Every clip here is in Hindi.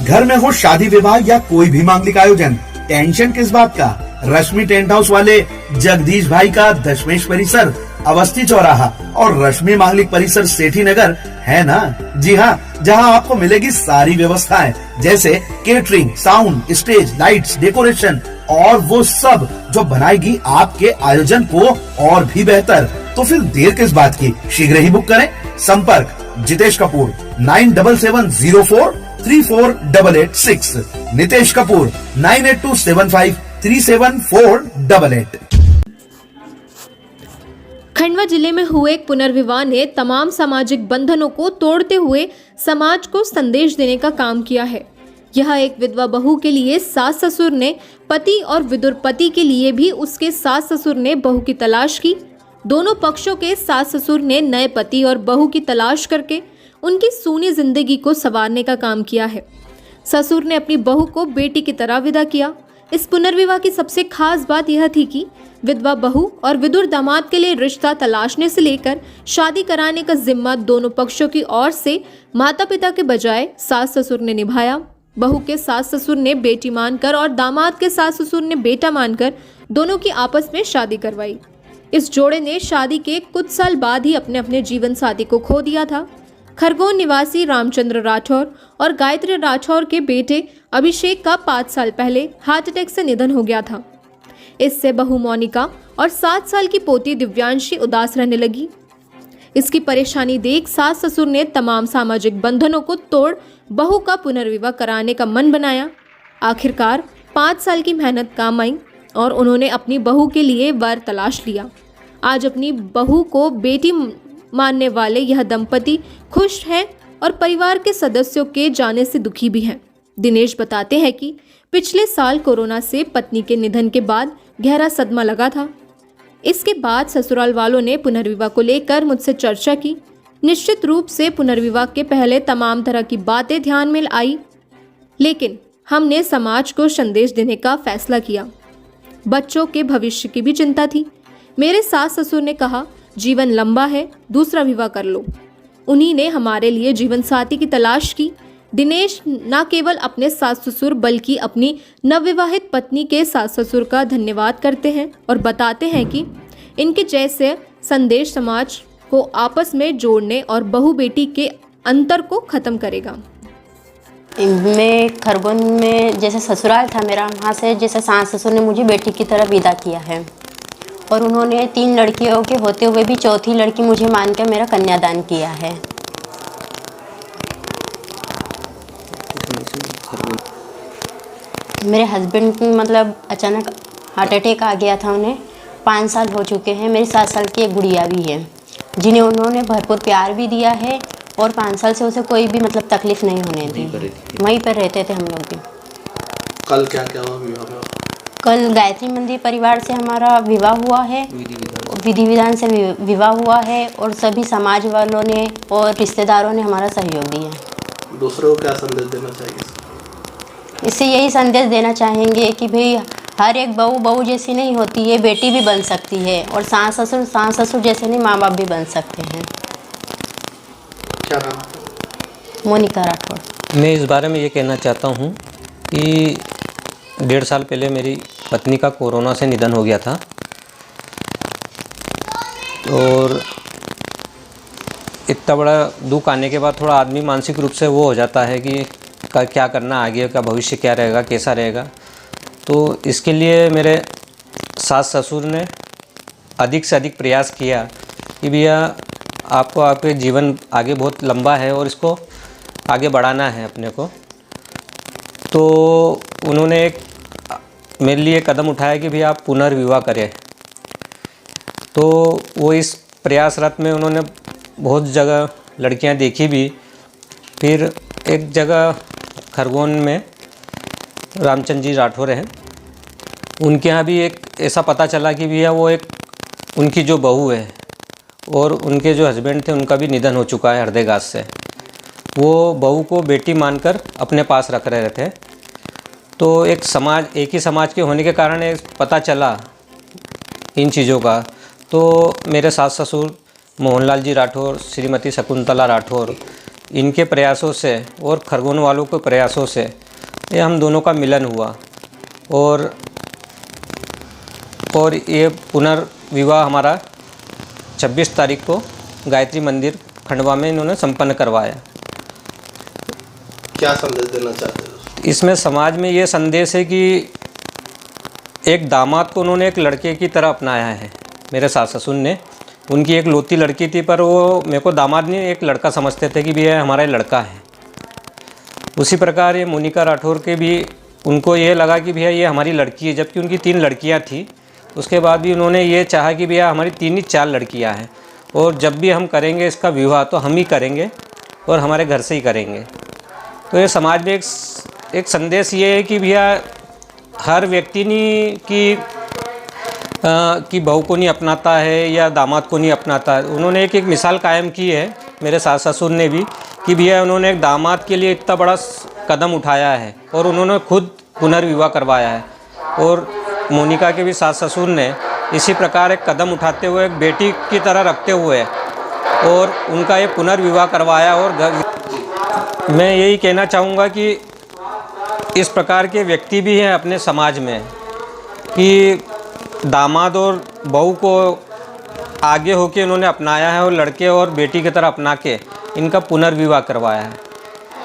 घर में हो शादी विवाह या कोई भी मांगलिक आयोजन, टेंशन किस बात का। रश्मि टेंट हाउस वाले जगदीश भाई का दशमेश परिसर, अवस्थी चौराहा और रश्मि मांगलिक परिसर सेठी नगर है ना। जी हाँ, जहाँ आपको मिलेगी सारी व्यवस्थाएं, जैसे catering, sound, stage, lights, decoration और वो सब जो बनाएगी आपके आयोजन को और भी बेहतर। तो फिर देर किस बात की, शीघ्र ही बुक करें। संपर्क जितेश कपूर 9770434886, नितेश कपूर 9827537488। खंडवा जिले में हुए एक पुनर्विवाह ने तमाम सामाजिक बंधनों को तोड़ते हुए समाज को संदेश देने का काम किया है। यह एक विधवा बहू के लिए सास ससुर ने पति और विदुर पति के लिए भी उसके सास ससुर ने बहू की तलाश की। दोनों पक्षों के सास ससुर ने नए पति और बहू की तलाश करके उनकी सूनी जिंदगी को संवारने का काम किया है। ससुर ने अपनी बहू को बेटी की तरह विदा किया। इस पुनर्विवाह की सबसे खास बात यह थी कि विधवा बहू और विदुर दामाद के लिए रिश्ता तलाशने से लेकर शादी कराने का जिम्मा दोनों पक्षों की ओर से माता पिता के बजाय सास ससुर ने निभाया। बहू के सास ससुर ने बेटी मानकर और दामाद के सास ससुर ने बेटा मानकर दोनों की आपस में शादी करवाई। इस जोड़े ने शादी के कुछ साल बाद ही अपने अपने जीवन साथी को खो दिया था। खरगोन निवासी रामचंद्र राठौर और गायत्री राठौर के बेटे अभिषेक का 5 साल पहले हार्ट अटैक से निधन हो गया था। इससे बहू मोनिका और 7 साल की पोती दिव्यांशी उदास रहने लगी। इसकी परेशानी देख सास ससुर ने तमाम सामाजिक बंधनों को तोड़ बहू का पुनर्विवाह कराने का मन बनाया। आखिरकार 5 साल की मेहनत काम आई और उन्होंने अपनी बहू के लिए वर तलाश लिया। आज अपनी बहू को बेटी मानने वाले यह दंपति खुश हैं और परिवार के सदस्यों के जाने से दुखी भी हैं। दिनेश बताते हैं कि पिछले साल कोरोना से पत्नी के निधन के बाद गहरा सदमा लगा था। इसके बाद ससुराल वालों ने पुनर्विवाह को लेकर मुझसे चर्चा की। निश्चित रूप से पुनर्विवाह के पहले तमाम तरह की बातें ध्यान में आई, लेकिन हमने समाज को संदेश देने का फैसला किया। बच्चों के भविष्य की भी चिंता थी। मेरे सास ससुर ने कहा, जीवन लंबा है, दूसरा विवाह कर लो। उन्हीं ने हमारे लिए जीवन साथी की तलाश की। दिनेश न केवल अपने सास ससुर बल्कि अपनी नवविवाहित पत्नी के सास ससुर का धन्यवाद करते हैं और बताते हैं कि इनके जैसे संदेश समाज को आपस में जोड़ने और बहू बेटी के अंतर को खत्म करेगा। मैं खरगोन में जैसे ससुराल था मेरा, वहाँ से जैसे सास ससुर ने मुझे बेटी की तरह विदा किया है और उन्होंने 3 लड़कियों के होते हुए भी चौथी लड़की मुझे मान के मेरा कन्यादान किया है। मेरे हस्बैंड मतलब अचानक हार्ट अटैक आ गया था, उन्हें 5 साल हो चुके हैं। मेरी 7 साल की एक गुड़िया भी है जिन्हें उन्होंने भरपूर प्यार भी दिया है और 5 साल से उसे कोई भी मतलब तकलीफ नहीं होने दी। वहीं पर रहते थे हम लोग भी। कल क्या क्या हुआ विवाह में? कल गायत्री मंदिर परिवार से हमारा विवाह हुआ है, विधि विधान से विवाह हुआ है और सभी समाज वालों ने और रिश्तेदारों ने हमारा सहयोग दिया। दूसरों को क्या संदेश देना चाहिए? इससे यही संदेश देना चाहेंगे कि भाई हर एक बहू बहू जैसी नहीं होती है, बेटी भी बन सकती है और सास ससुर जैसे नहीं, माँ बाप भी बन सकते हैं। क्या नाम? मोनिका राठौर। मैं इस बारे में ये कहना चाहता हूँ कि 1.5 साल पहले मेरी पत्नी का कोरोना से निधन हो गया था और इतना बड़ा दुख आने के बाद थोड़ा आदमी मानसिक रूप से वो हो जाता है कि क्या करना, आगे का भविष्य क्या रहेगा, कैसा रहेगा। तो इसके लिए मेरे सास ससुर ने अधिक से अधिक प्रयास किया कि भैया आपको आपके जीवन आगे बहुत लंबा है और इसको आगे बढ़ाना है अपने को। तो उन्होंने एक मेरे लिए कदम उठाया कि भैया आप पुनर्विवाह करें। तो वो इस प्रयासरत में उन्होंने बहुत जगह लड़कियां देखी भी। फिर एक जगह खरगोन में रामचंद्र जी राठौर हैं, उनके यहाँ भी एक ऐसा पता चला कि भैया वो एक उनकी जो बहू है और उनके जो हस्बैंड थे उनका भी निधन हो चुका है हृदयघात से। वो बहू को बेटी मानकर अपने पास रख रहे थे। तो एक ही समाज के होने के कारण एक पता चला इन चीज़ों का। तो मेरे सास ससुर मोहनलाल जी राठौर, श्रीमती शकुंतला राठौर, इनके प्रयासों से और खरगोन वालों के प्रयासों से ये हम दोनों का मिलन हुआ और ये पुनर्विवाह हमारा 26 तारीख को गायत्री मंदिर खंडवा में इन्होंने संपन्न करवाया। क्या संदेश देना चाहते हो? इसमें समाज में ये संदेश है कि एक दामाद को उन्होंने एक लड़के की तरह अपनाया है। मेरे सास ससुर ने, उनकी एक लौती लड़की थी पर वो मेरे को दामाद नहीं एक लड़का समझते थे कि भैया हमारा लड़का है। उसी प्रकार ये मोनिका राठौर के भी उनको ये लगा कि भैया ये हमारी लड़की है, जबकि उनकी 3 लड़कियां थी। उसके बाद भी उन्होंने ये चाहा कि भैया हमारी 3 ही 4 लड़कियां हैं और जब भी हम करेंगे इसका विवाह तो हम ही करेंगे और हमारे घर से ही करेंगे। तो ये समाज में एक संदेश ये है कि भैया हर व्यक्ति की बहू को नहीं अपनाता है या दामाद को नहीं अपनाता है। उन्होंने एक मिसाल कायम की है मेरे सास ससुर ने भी कि भैया उन्होंने एक दामाद के लिए इतना बड़ा कदम उठाया है और उन्होंने खुद पुनर्विवाह करवाया है। और मोनिका के भी सास ससुर ने इसी प्रकार एक कदम उठाते हुए एक बेटी की तरह रखते हुए और उनका ये पुनर्विवाह करवाया। और मैं यही कहना चाहूँगा कि इस प्रकार के व्यक्ति भी हैं अपने समाज में कि दामाद और बहू को आगे होके उन्होंने अपनाया है और लड़के और बेटी की तरह अपना के इनका पुनर्विवाह करवाया है।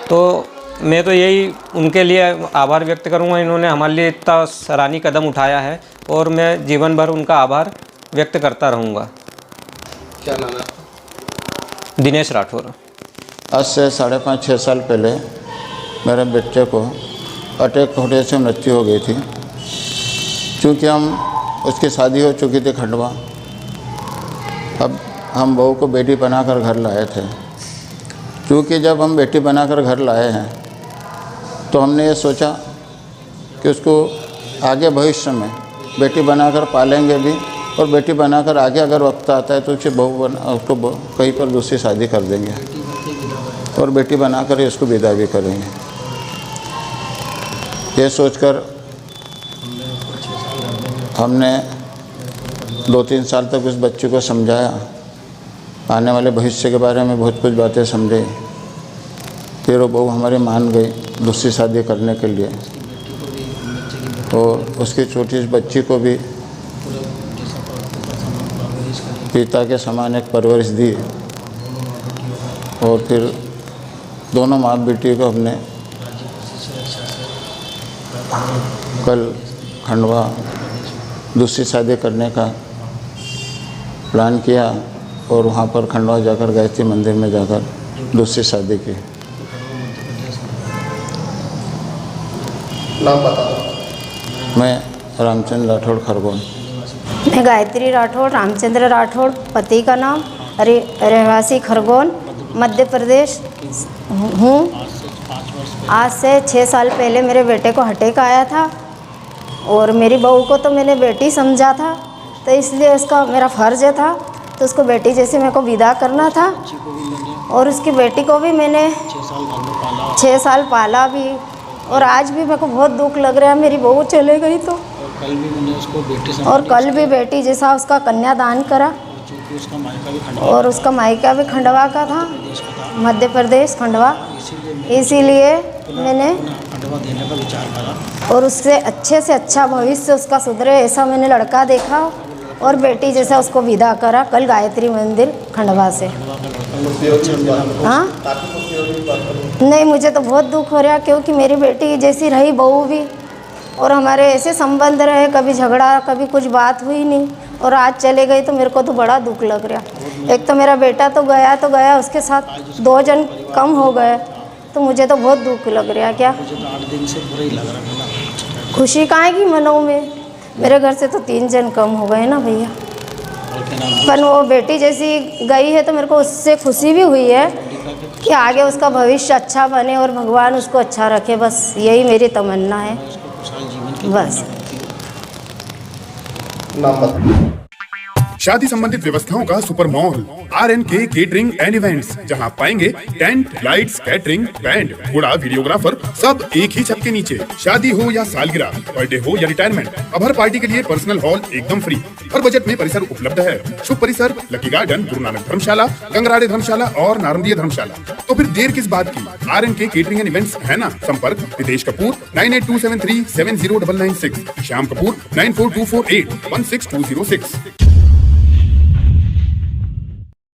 तो मैं तो यही उनके लिए आभार व्यक्त करूंगा, इन्होंने हमारे लिए इतना सराहनीय कदम उठाया है और मैं जीवन भर उनका आभार व्यक्त करता रहूंगा। क्या नाम है? दिनेश राठौर। आज से 5.5-6 साल पहले मेरे बच्चे को अटैक होने से मृत्यु हो गई थी। क्योंकि उसकी शादी हो चुकी थी खंडवा, अब हम बहू को बेटी बनाकर घर लाए थे। क्योंकि जब हम बेटी बनाकर घर लाए हैं तो हमने ये सोचा कि उसको आगे भविष्य में बेटी बनाकर पालेंगे भी और बेटी बनाकर आगे अगर वक्त आता है तो उसको कहीं पर दूसरी शादी कर देंगे और बेटी बनाकर ही उसको विदा भी करेंगे। ये सोचकर हमने 2-3 साल तक उस बच्चे को समझाया, आने वाले भविष्य के बारे में बहुत कुछ बातें समझे। फिर वो बहू हमारी मान गई दूसरी शादी करने के लिए और उसकी छोटी सी बच्ची को भी पिता के समान एक परवरिश दी और फिर दोनों माँ बेटी को हमने कल खंडवा दूसरी शादी करने का प्लान किया और वहाँ पर खंडवा जाकर गायत्री मंदिर में जाकर दूसरी शादी की। नाम बता दो। मैं रामचंद्र राठौड़ खरगोन। मैं गायत्री राठौड़, रामचंद्र राठौड़ पति का नाम, रहवासी खरगोन मध्य प्रदेश हूँ। आज से 6 साल पहले मेरे बेटे को अटैक आया था और मेरी बहू को तो मैंने बेटी समझा था, तो इसलिए उसका मेरा फ़र्ज़ था तो उसको बेटी जैसे मेरे को विदा करना था। और उसकी बेटी को भी मैंने 6 साल पाला भी और आज भी मेरे को बहुत दुख लग रहा है मेरी बहू चले गई तो। और कल भी बेटी जैसा उसका कन्यादान करा और उसका मायका भी खंडवा का था, मध्य प्रदेश खंडवा। इसीलिए मैंने और उससे अच्छे से अच्छा भविष्य उसका सुधरे ऐसा मैंने लड़का देखा और बेटी जैसा उसको विदा करा कल गायत्री मंदिर खंडवा से। हाँ नहीं, मुझे तो बहुत दुख हो रहा क्योंकि मेरी बेटी जैसी रही बहू भी और हमारे ऐसे संबंध रहे, कभी झगड़ा कभी कुछ बात हुई नहीं और आज चले गई तो मेरे को तो बड़ा दुख लग रहा। एक तो मेरा बेटा तो गया उसके साथ 2 जन कम हो गए तो मुझे तो बहुत दुख लग रहा। क्या 8 दिन से बुरा ही लग रहा है। खुशी कहाँ की मनों में, मेरे घर से तो 3 जन कम हो गए ना भैया। पर वो बेटी जैसी गई है तो मेरे को उससे खुशी भी हुई है कि आगे उसका भविष्य अच्छा बने और भगवान उसको अच्छा रखे, बस यही मेरी तमन्ना है बस। नाम बता। शादी संबंधित व्यवस्थाओं का super mall RNK catering and events, जहां पाएंगे टेंट, लाइट्स, कैटरिंग, बैंड, घोड़ा, वीडियोग्राफर, सब एक ही छत के नीचे। शादी हो या सालगिरह, बर्थडे हो या रिटायरमेंट, अब हर पार्टी के लिए पर्सनल हॉल एकदम फ्री। हर बजट में परिसर उपलब्ध है। शुभ परिसर लकी गार्डन, गुरु नानक धर्मशाला, गंगराड़े धर्मशाला और नारंदिया धर्मशाला। तो फिर देर किस बात की? RNK केटरिंग एंड इवेंट्स है ना। संपर्क रितेश कपूर 9827370996, श्याम कपूर 9424816206।